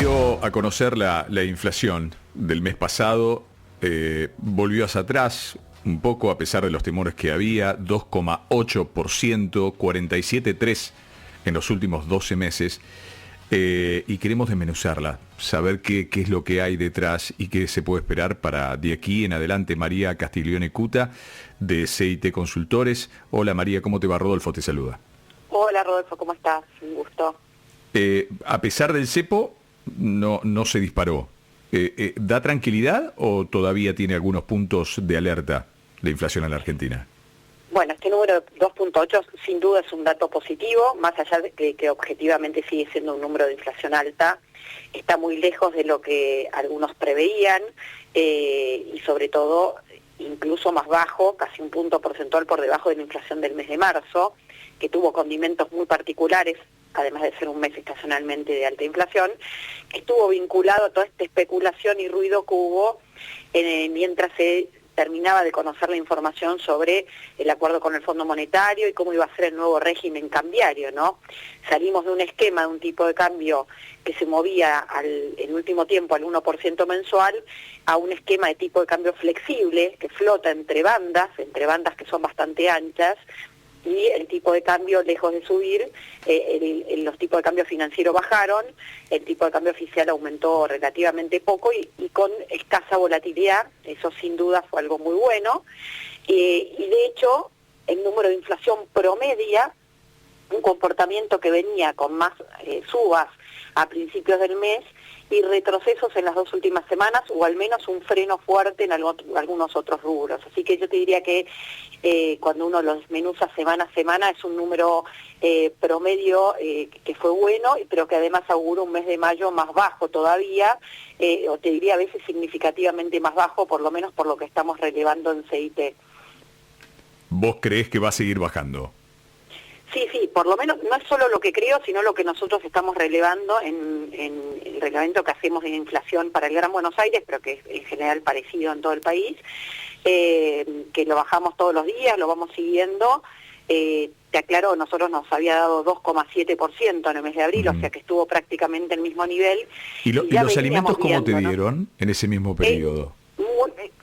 dio a conocer la inflación del mes pasado, volvió hacia atrás un poco a pesar de los temores que había, 2,8%, 47,3% en los últimos 12 meses, y queremos desmenuzarla, saber qué es lo que hay detrás y qué se puede esperar para de aquí en adelante. María Castiglione Cuta, de CIT Consultores. Hola María, ¿cómo te va? Rodolfo te saluda. Hola Rodolfo, ¿cómo estás? Un gusto. A pesar del cepo, no se disparó. ¿Da tranquilidad o todavía tiene algunos puntos de alerta la inflación en la Argentina? Bueno, este número 2.8 sin duda es un dato positivo, más allá de que objetivamente sigue siendo un número de inflación alta, está muy lejos de lo que algunos preveían y sobre todo incluso más bajo, casi un punto porcentual por debajo de la inflación del mes de marzo, que tuvo condimentos muy particulares, además de ser un mes estacionalmente de alta inflación, que estuvo vinculado a toda esta especulación y ruido que hubo mientras se terminaba de conocer la información sobre el acuerdo con el Fondo Monetario y cómo iba a ser el nuevo régimen cambiario, ¿no? Salimos de un esquema, de un tipo de cambio que se movía en último tiempo al 1% mensual, a un esquema de tipo de cambio flexible que flota entre bandas que son bastante anchas, y el tipo de cambio, lejos de subir, los tipos de cambio financiero bajaron, el tipo de cambio oficial aumentó relativamente poco y con escasa volatilidad. Eso sin duda fue algo muy bueno, y de hecho el número de inflación promedia, un comportamiento que venía con más subas a principios del mes y retrocesos en las 2 últimas semanas, o al menos un freno fuerte en algunos otros rubros. Así que yo te diría que cuando uno los desmenuza semana a semana es un número promedio que fue bueno, pero que además augura un mes de mayo más bajo todavía, o te diría a veces significativamente más bajo, por lo menos por lo que estamos relevando en CIT. ¿Vos creés que va a seguir bajando? Sí, por lo menos no es solo lo que creo, sino lo que nosotros estamos relevando en el reglamento que hacemos de inflación para el Gran Buenos Aires, pero que es en general parecido en todo el país, que lo bajamos todos los días, lo vamos siguiendo. Te aclaro, nosotros nos había dado 2,7% en el mes de abril, o sea que estuvo prácticamente el mismo nivel. ¿Y los alimentos cómo te dieron en ese mismo periodo?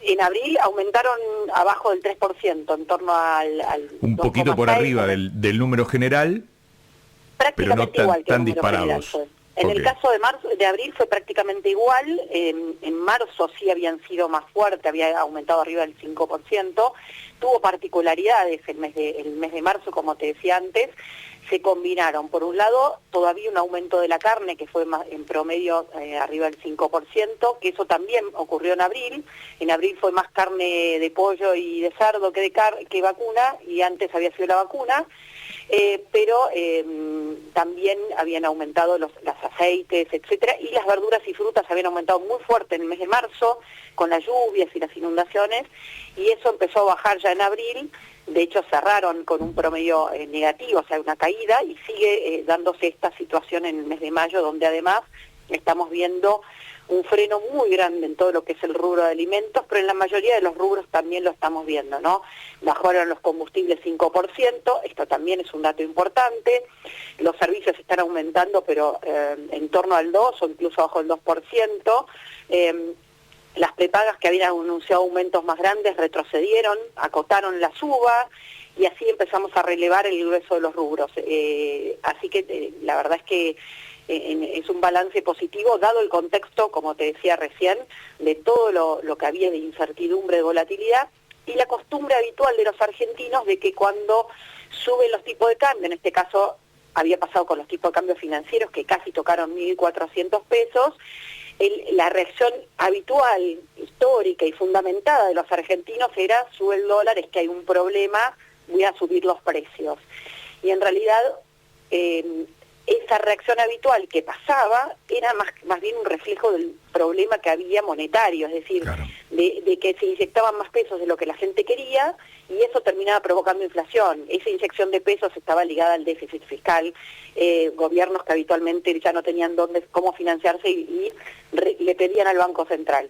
En abril aumentaron abajo del 3%, en torno al un poquito por arriba del número general, pero no tan disparados. En el caso de abril fue prácticamente igual, en marzo sí habían sido más fuertes, había aumentado arriba del 5%, tuvo particularidades el mes de marzo, como te decía antes. Se combinaron, por un lado, todavía un aumento de la carne, que fue más, en promedio arriba del 5%, que eso también ocurrió en abril. En abril fue más carne de pollo y de cerdo que vacuna, y antes había sido la vacuna, pero también habían aumentado los aceites, etcétera, y las verduras y frutas habían aumentado muy fuerte en el mes de marzo, con las lluvias y las inundaciones, y eso empezó a bajar ya en abril. De hecho cerraron con un promedio negativo, o sea, una caída, y sigue dándose esta situación en el mes de mayo, donde además estamos viendo un freno muy grande en todo lo que es el rubro de alimentos, pero en la mayoría de los rubros también lo estamos viendo, ¿no? Bajaron los combustibles 5%, esto también es un dato importante. Los servicios están aumentando, pero en torno al 2% o incluso bajo el 2%. Las prepagas, que habían anunciado aumentos más grandes, retrocedieron, acotaron la suba, y así empezamos a relevar el grueso de los rubros. Así que la verdad es que es un balance positivo, dado el contexto, como te decía recién, de todo lo que había de incertidumbre, de volatilidad, y la costumbre habitual de los argentinos de que cuando suben los tipos de cambio, en este caso había pasado con los tipos de cambio financieros, que casi tocaron 1.400 pesos, la reacción habitual, histórica y fundamentada de los argentinos era: sube el dólar, es que hay un problema, voy a subir los precios. Y en realidad esa reacción habitual que pasaba era más bien un reflejo del problema que había monetario, es decir, claro, de que se inyectaban más pesos de lo que la gente quería, y eso terminaba provocando inflación. Esa inyección de pesos estaba ligada al déficit fiscal, gobiernos que habitualmente ya no tenían cómo financiarse y le pedían al Banco Central.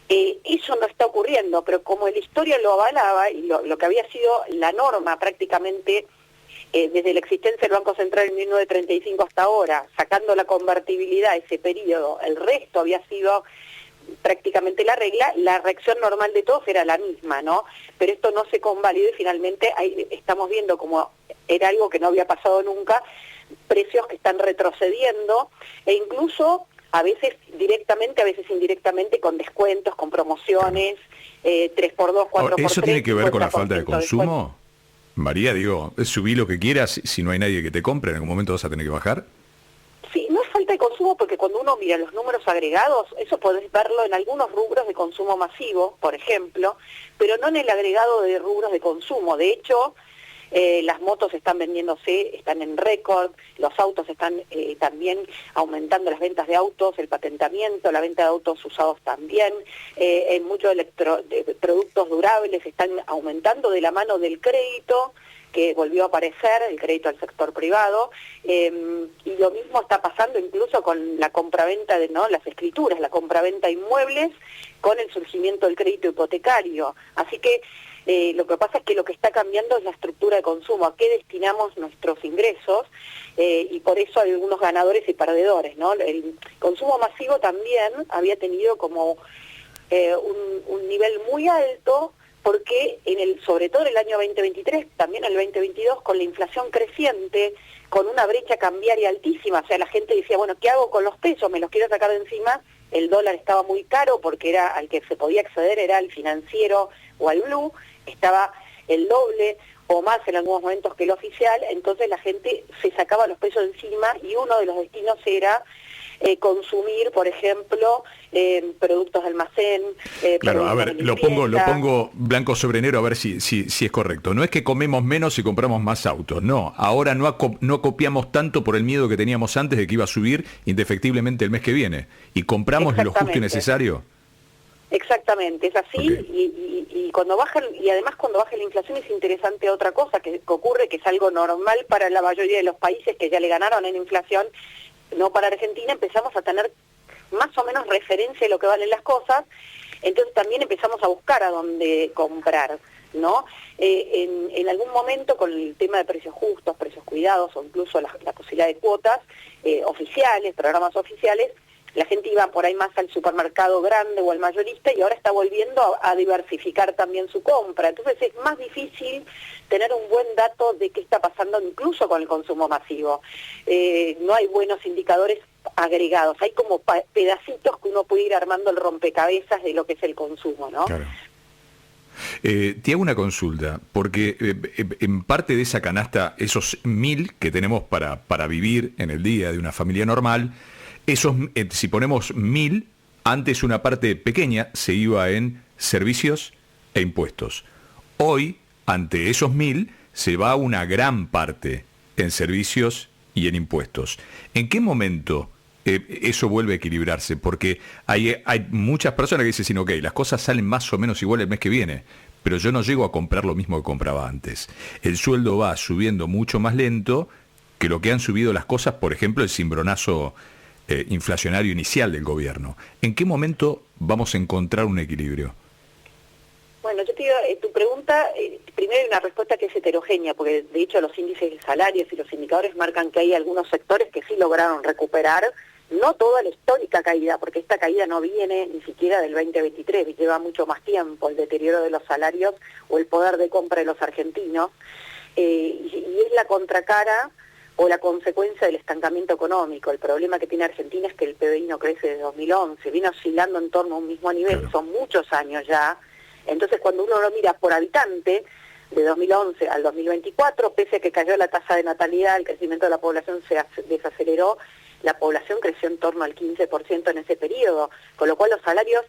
Eso no está ocurriendo, pero como la historia lo avalaba y lo que había sido la norma prácticamente desde la existencia del Banco Central en 1935 hasta ahora, sacando la convertibilidad ese periodo, el resto había sido prácticamente la regla, la reacción normal de todos era la misma, ¿no? Pero esto no se convalidó y finalmente ahí estamos viendo como era algo que no había pasado nunca, precios que están retrocediendo e incluso a veces directamente, a veces indirectamente con descuentos, con promociones, 3x2, 4x3. ¿Eso tiene que ver con la falta de consumo? María, digo, subí lo que quieras, si no hay nadie que te compre, ¿en algún momento vas a tener que bajar? Sí, no es falta de consumo porque cuando uno mira los números agregados, eso podés verlo en algunos rubros de consumo masivo, por ejemplo, pero no en el agregado de rubros de consumo. De hecho, las motos están vendiéndose, están en récord, los autos están también aumentando las ventas de autos, el patentamiento, la venta de autos usados también, en muchos productos durables están aumentando de la mano del crédito, que volvió a aparecer, el crédito al sector privado, y lo mismo está pasando incluso con la compraventa de las escrituras, la compraventa de inmuebles, con el surgimiento del crédito hipotecario. Así que lo que pasa es que lo que está cambiando es la estructura de consumo, a qué destinamos nuestros ingresos, y por eso hay algunos ganadores y perdedores, ¿no? El consumo masivo también había tenido como un nivel muy alto, porque sobre todo en el año 2023, también en el 2022, con la inflación creciente, con una brecha cambiaria altísima, o sea, la gente decía, bueno, ¿qué hago con los pesos? Me los quiero sacar de encima. El dólar estaba muy caro porque era al que se podía acceder, era al financiero o al blue, estaba el doble o más en algunos momentos que el oficial, entonces la gente se sacaba los pesos de encima y uno de los destinos era consumir, por ejemplo, productos de almacén. Claro, a ver, lo pongo blanco sobre negro a ver si es correcto. No es que comemos menos y compramos más autos, no. Ahora no copiamos tanto por el miedo que teníamos antes de que iba a subir indefectiblemente el mes que viene. Y compramos lo justo y necesario. Exactamente, es así, okay. Y cuando baja, y además cuando baja la inflación es interesante otra cosa que ocurre, que es algo normal para la mayoría de los países que ya le ganaron en inflación, no para Argentina, empezamos a tener más o menos referencia de lo que valen las cosas, entonces también empezamos a buscar a dónde comprar, ¿no? En algún momento con el tema de precios justos, precios cuidados o incluso la posibilidad de cuotas oficiales, programas oficiales, la gente iba por ahí más al supermercado grande o al mayorista y ahora está volviendo a diversificar también su compra. Entonces es más difícil tener un buen dato de qué está pasando incluso con el consumo masivo. No hay buenos indicadores agregados, hay como pedacitos que uno puede ir armando el rompecabezas de lo que es el consumo, ¿no? Claro. Te hago una consulta, porque en parte de esa canasta, esos 1.000 que tenemos para vivir en el día de una familia normal, esos, si ponemos 1.000, antes una parte pequeña se iba en servicios e impuestos. Hoy, ante esos 1.000, se va una gran parte en servicios y en impuestos. ¿En qué momento eso vuelve a equilibrarse? Porque hay muchas personas que dicen, ok, las cosas salen más o menos igual el mes que viene, pero yo no llego a comprar lo mismo que compraba antes. El sueldo va subiendo mucho más lento que lo que han subido las cosas, por ejemplo, el cimbronazo inflacionario inicial del gobierno. ¿En qué momento vamos a encontrar un equilibrio? Bueno, yo te digo, tu pregunta, primero hay una respuesta que es heterogénea, porque de hecho los índices de salarios y los indicadores marcan que hay algunos sectores que sí lograron recuperar, no toda la histórica caída, porque esta caída no viene ni siquiera del 2023, lleva mucho más tiempo el deterioro de los salarios o el poder de compra de los argentinos, y es la contracara o la consecuencia del estancamiento económico. El problema que tiene Argentina es que el PBI no crece desde 2011, viene oscilando en torno a un mismo nivel, claro. Son muchos años ya. Entonces cuando uno lo mira por habitante, de 2011 al 2024, pese a que cayó la tasa de natalidad, el crecimiento de la población se desaceleró, la población creció en torno al 15% en ese periodo, con lo cual los salarios,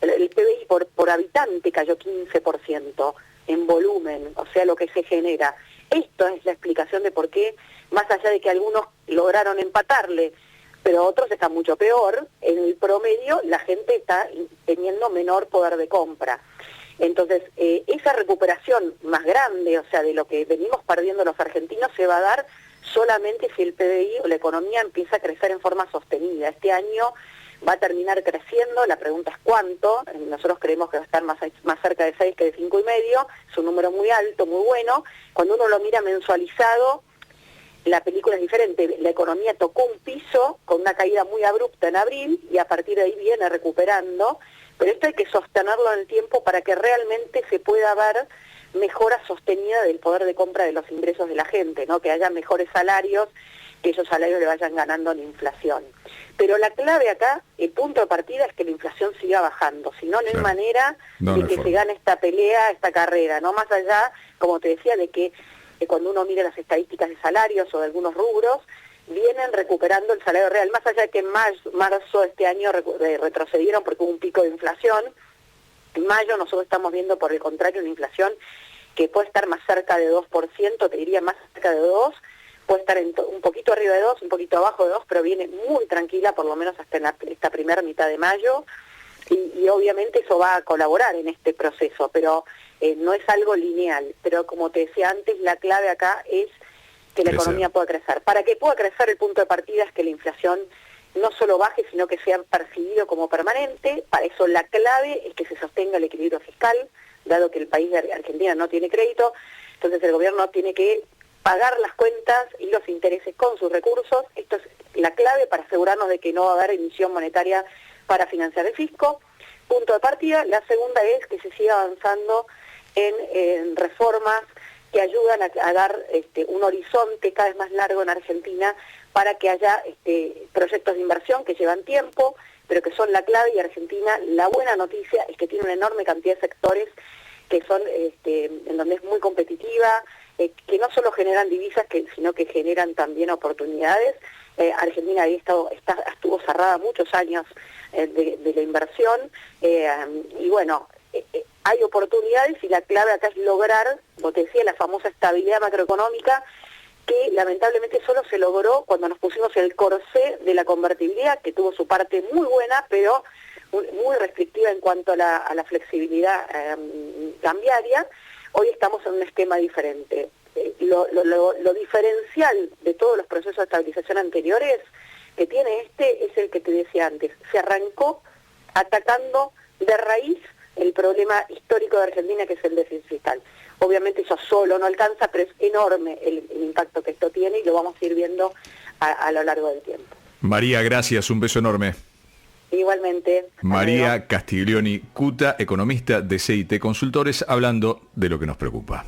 el PBI por habitante cayó 15% en volumen, o sea, lo que se genera. Esto es la explicación de por qué, más allá de que algunos lograron empatarle, pero otros están mucho peor, en el promedio la gente está teniendo menor poder de compra. Entonces, esa recuperación más grande, o sea, de lo que venimos perdiendo los argentinos, se va a dar solamente si el PBI o la economía empieza a crecer en forma sostenida. Este año va a terminar creciendo, la pregunta es cuánto. Nosotros creemos que va a estar más cerca de 6 que de 5,5, es un número muy alto, muy bueno. Cuando uno lo mira mensualizado, la película es diferente. La economía tocó un piso con una caída muy abrupta en abril y a partir de ahí viene recuperando, pero esto hay que sostenerlo en el tiempo para que realmente se pueda ver mejora sostenida del poder de compra de los ingresos de la gente, ¿no? Que haya mejores salarios, que esos salarios le vayan ganando en inflación. Pero la clave acá, el punto de partida es que la inflación siga bajando, si no, no hay manera de que se gane esta pelea, esta carrera, no más allá, como te decía, de que cuando uno mira las estadísticas de salarios o de algunos rubros, vienen recuperando el salario real, más allá de que en marzo de este año retrocedieron porque hubo un pico de inflación. En mayo nosotros estamos viendo, por el contrario, una inflación que puede estar más cerca de 2%, te diría más cerca de 2%, puede estar un poquito arriba de 2%, un poquito abajo de 2%, pero viene muy tranquila, por lo menos hasta esta primera mitad de mayo, y obviamente eso va a colaborar en este proceso, pero no es algo lineal. Pero como te decía antes, la clave acá es que la economía pueda crecer. Para que pueda crecer, el punto de partida es que la inflación no solo baje, sino que sea percibido como permanente. Para eso la clave es que se sostenga el equilibrio fiscal, dado que el país de Argentina no tiene crédito, entonces el gobierno tiene que pagar las cuentas y los intereses con sus recursos. Esto es la clave para asegurarnos de que no va a haber emisión monetaria para financiar el fisco. Punto de partida. La segunda es que se siga avanzando en reformas que ayudan a dar un horizonte cada vez más largo en Argentina para que haya proyectos de inversión que llevan tiempo, pero que son la clave. Y Argentina, la buena noticia es que tiene una enorme cantidad de sectores que son en donde es muy competitiva, que no solo generan divisas, sino que generan también oportunidades. Argentina ahí estuvo cerrada muchos años de la inversión, y bueno, hay oportunidades, y la clave acá es lograr, como te decía, la famosa estabilidad macroeconómica, que lamentablemente solo se logró cuando nos pusimos el corsé de la convertibilidad, que tuvo su parte muy buena, pero muy restrictiva en cuanto a la flexibilidad cambiaria. Hoy estamos en un esquema diferente. Lo diferencial de todos los procesos de estabilización anteriores que tiene es el que te decía antes. Se arrancó atacando de raíz el problema histórico de Argentina, que es el déficit fiscal. Obviamente eso solo no alcanza, pero es enorme el impacto que esto tiene, y lo vamos a ir viendo a lo largo del tiempo. María, gracias, un beso enorme. Igualmente. María Castiglioni Cuta, economista de CIT Consultores, hablando de lo que nos preocupa.